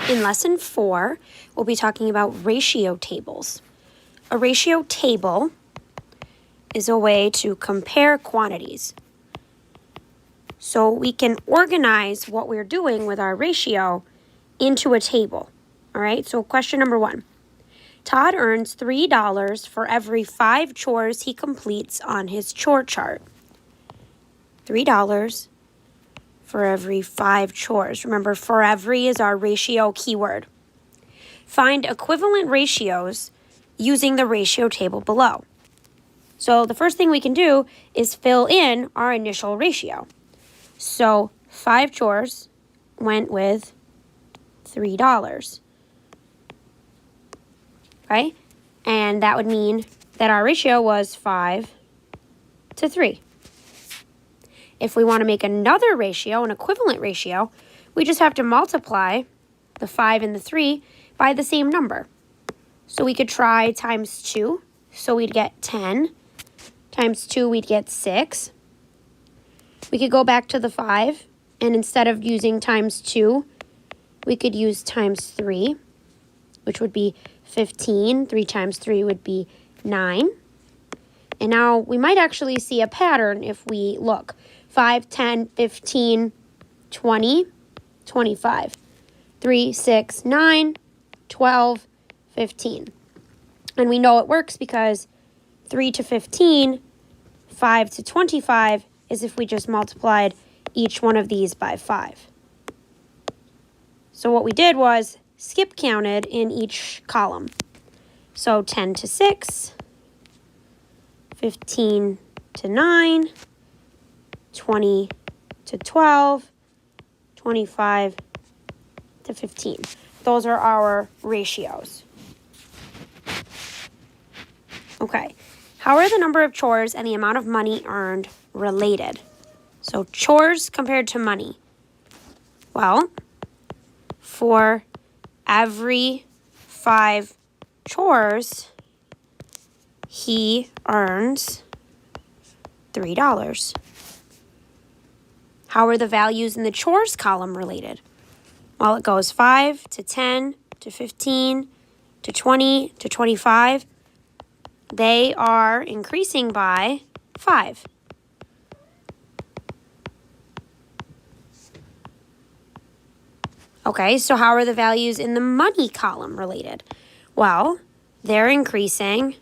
In lesson 4, we'll be talking about ratio tables. A ratio table is a way to compare quantities. So we can organize what we're doing with our ratio into a table. All right, so question number 1. Todd earns $3 for every 5 chores he completes on his chore chart. $3 for every 5 chores. Remember, for every is our ratio keyword. Find equivalent ratios using the ratio table below. So the first thing we can do is fill in our initial ratio. So 5 chores went with $3. Right? And that would mean that our ratio was 5 to 3. If we want to make another ratio, an equivalent ratio, we just have to multiply the 5 and the 3 by the same number. So we could try times 2, so we'd get 10. Times 2, we'd get 6. We could go back to the 5, and instead of using times 2, we could use times 3, which would be 15. 3 times 3 would be 9. And now we might actually see a pattern if we look. 5, 10, 15, 20, 25. 3, 6, 9, 12, 15. And we know it works because 3 to 15, 5 to 25 is if we just multiplied each one of these by 5. So what we did was skip counted in each column. So 10 to 6, 15 to 9, 20 to 12, 25 to 15. Those are our ratios. Okay, how are the number of chores and the amount of money earned related? So chores compared to money. Well, for every 5 chores, he earns $3. How are the values in the chores column related? Well, it goes 5 to 10 to 15 to 20 to 25. They are increasing by 5. Okay, so how are the values in the money column related? Well, they're increasing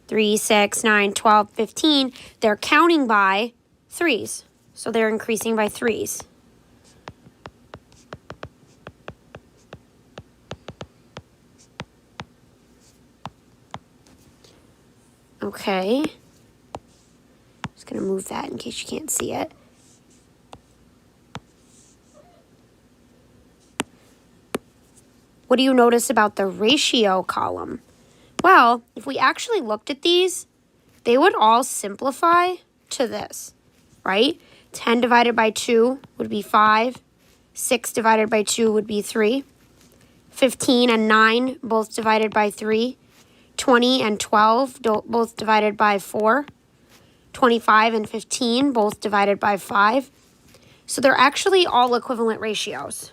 3, 6, 9, 12, 15. They're counting by 3s. So they're increasing by 3s. Okay. Just going to move that in case you can't see it. What do you notice about the ratio column? Well, if we actually looked at these, they would all simplify to this, right? 10 divided by 2 would be 5. 6 divided by 2 would be 3. 15 and 9 both divided by 3. 20 and 12 both divided by 4. 25 and 15 both divided by 5. So they're actually all equivalent ratios.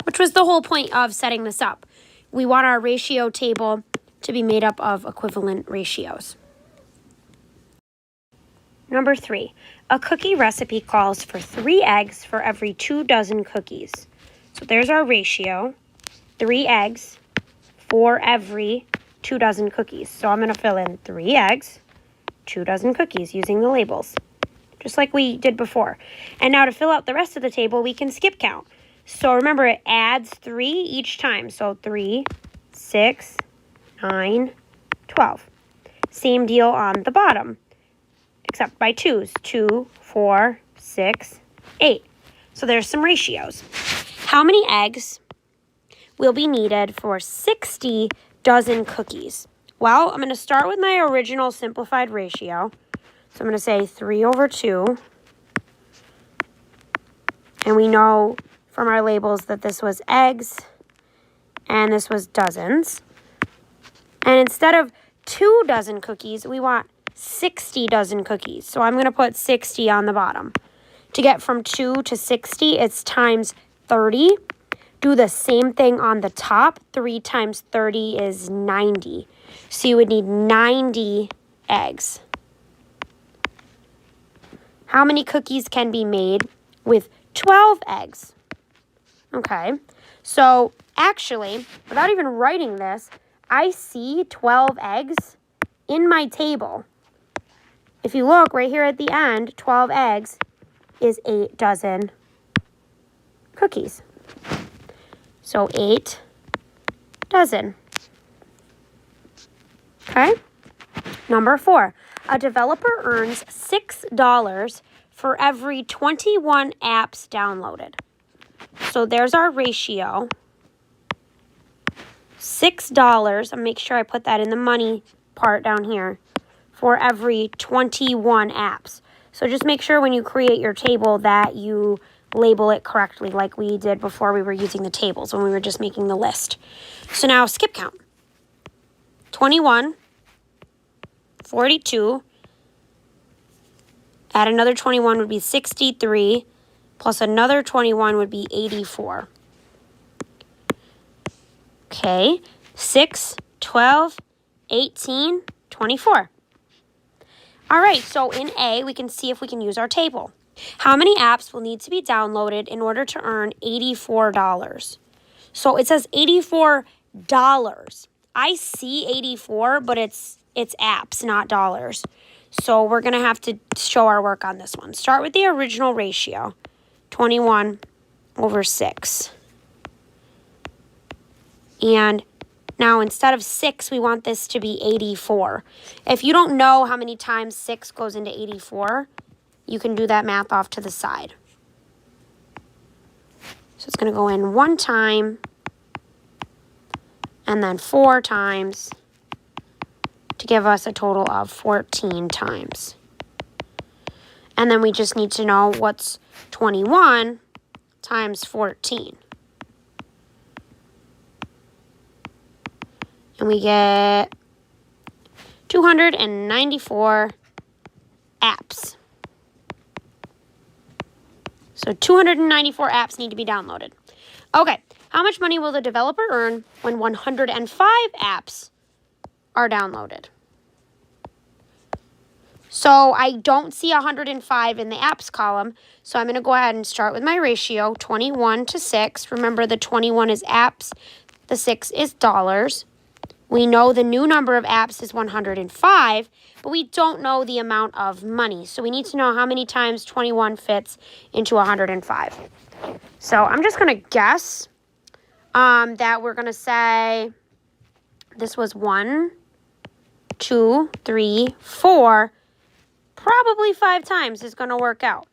Which was the whole point of setting this up. We want our ratio table to be made up of equivalent ratios. Number 3, a cookie recipe calls for 3 eggs for every 2 dozen cookies. So there's our ratio, 3 eggs for every 2 dozen cookies. So I'm going to fill in 3 eggs, 2 dozen cookies using the labels, just like we did before. And now to fill out the rest of the table, we can skip count. So remember, it adds 3 each time. So 3, 6, 9, 12. Same deal on the bottom, except by 2s. 2, 4, 6, 8. So there's some ratios. How many eggs will be needed for 60 dozen cookies? Well, I'm going to start with my original simplified ratio. So I'm going to say 3 over 2. And we know from our labels that this was eggs and this was dozens. And instead of 2 dozen cookies, we want 60 dozen cookies. So I'm going to put 60 on the bottom. To get from 2 to 60, it's times 30. Do the same thing on the top. 3 times 30 is 90. So you would need 90 eggs. How many cookies can be made with 12 eggs? Okay, so actually, without even writing this, I see 12 eggs in my table. If you look right here at the end, 12 eggs is 8 dozen cookies. So 8 dozen. Okay, number 4. A developer earns $6 for every 21 apps downloaded. So there's our ratio. $6, I'll make sure I put that in the money part down here, for every 21 apps. So just make sure when you create your table that you label it correctly like we did before we were using the tables when we were just making the list. So now skip count. 21, 42, add another 21 would be 63, plus another 21 would be 84. Okay, 6, 12, 18, 24. All right, so in A, we can see if we can use our table. How many apps will need to be downloaded in order to earn $84? So it says $84. I see 84, but it's apps, not dollars. So we're going to have to show our work on this one. Start with the original ratio, 21 over 6. And now instead of 6, we want this to be 84. If you don't know how many times 6 goes into 84, you can do that math off to the side. So it's going to go in 1 time, and then 4 times, to give us a total of 14 times. And then we just need to know what's 21 times 14. And we get 294 apps. So 294 apps need to be downloaded. Okay, how much money will the developer earn when 105 apps are downloaded? So I don't see 105 in the apps column, so I'm going to go ahead and start with my ratio, 21 to 6. Remember, the 21 is apps, the 6 is dollars. We know the new number of apps is 105, but we don't know the amount of money. So we need to know how many times 21 fits into 105. So I'm just going to guess that we're going to say this was 1, 2, 3, 4. Probably 5 times is going to work out.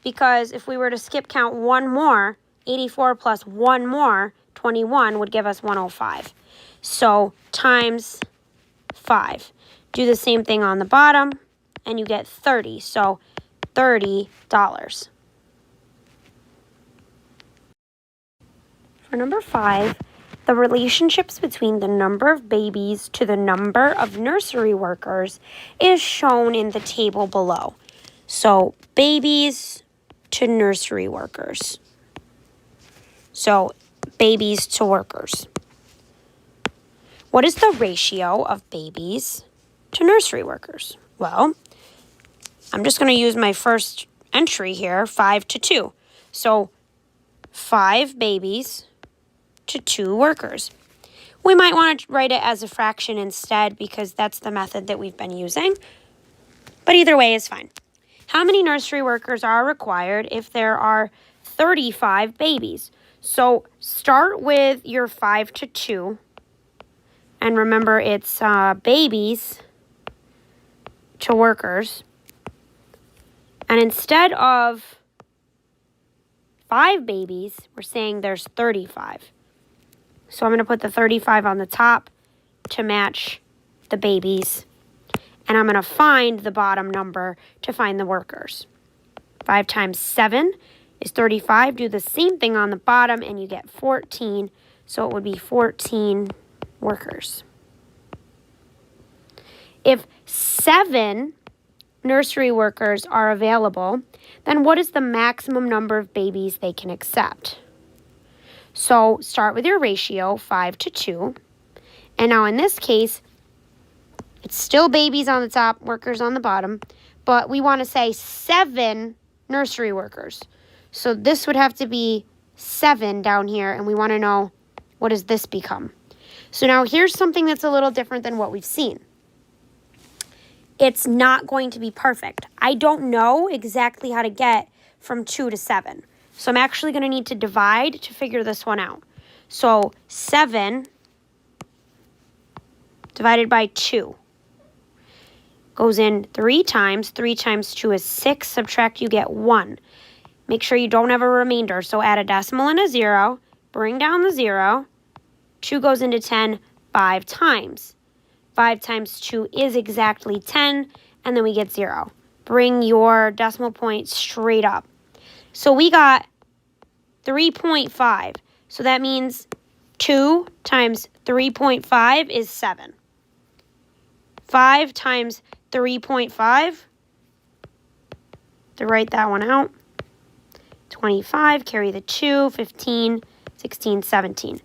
Because if we were to skip count 1 more, 84 plus 1 more, 21 would give us 105. So times 5. Do the same thing on the bottom, and you get 30. So $30. For number 5, the relationships between the number of babies to the number of nursery workers is shown in the table below. So babies to nursery workers. So babies to workers. What is the ratio of babies to nursery workers? Well, I'm just going to use my first entry here, 5 to 2. So 5 babies to 2 workers. We might want to write it as a fraction instead because that's the method that we've been using. But either way is fine. How many nursery workers are required if there are 35 babies? So start with your 5 to 2. And remember, it's babies to workers. And instead of 5 babies, we're saying there's 35. So I'm going to put the 35 on the top to match the babies. And I'm going to find the bottom number to find the workers. 5 times 7 is 35. Do the same thing on the bottom and you get 14. So it would be 14 workers. If 7 nursery workers are available, then what is the maximum number of babies they can accept? So start with your ratio, 5 to 2. And now in this case, it's still babies on the top, workers on the bottom, but we want to say 7 nursery workers. So this would have to be 7 down here, and we want to know, what does this become? So now here's something that's a little different than what we've seen. It's not going to be perfect. I don't know exactly how to get from 2 to 7. So I'm actually going to need to divide to figure this one out. So 7 divided by 2 goes in 3 times. 3 times 2 is 6. Subtract, you get 1. Make sure you don't have a remainder. So add a decimal and a 0. Bring down the 0. 2 goes into 10 5 times. 5 times 2 is exactly 10, and then we get 0. Bring your decimal point straight up. So we got 3.5. So that means 2 times 3.5 is 7. 5 times 3.5, to write that one out, 25, carry the 2, 15, 16, 17.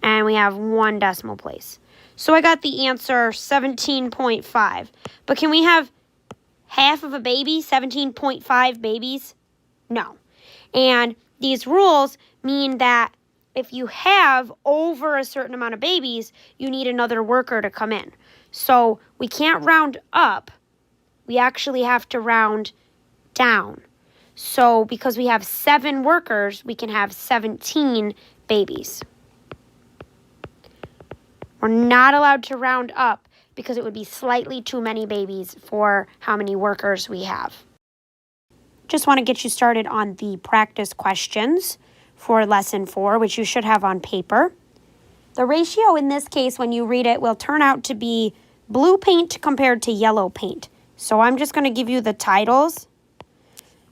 And we have 1 decimal place. So I got the answer 17.5. But can we have half of a baby, 17.5 babies? No. And these rules mean that if you have over a certain amount of babies, you need another worker to come in. So we can't round up. We actually have to round down. So because we have 7 workers, we can have 17 babies. We're not allowed to round up because it would be slightly too many babies for how many workers we have. Just want to get you started on the practice questions for lesson 4, which you should have on paper. The ratio in this case, when you read it, will turn out to be blue paint compared to yellow paint. So I'm just going to give you the titles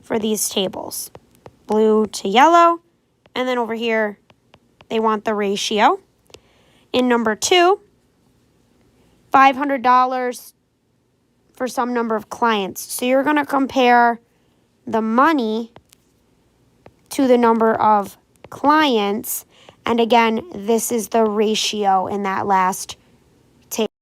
for these tables. Blue to yellow, and then over here, they want the ratio. In number 2, $500 for some number of clients. So you're going to compare the money to the number of clients. And again, this is the ratio in that last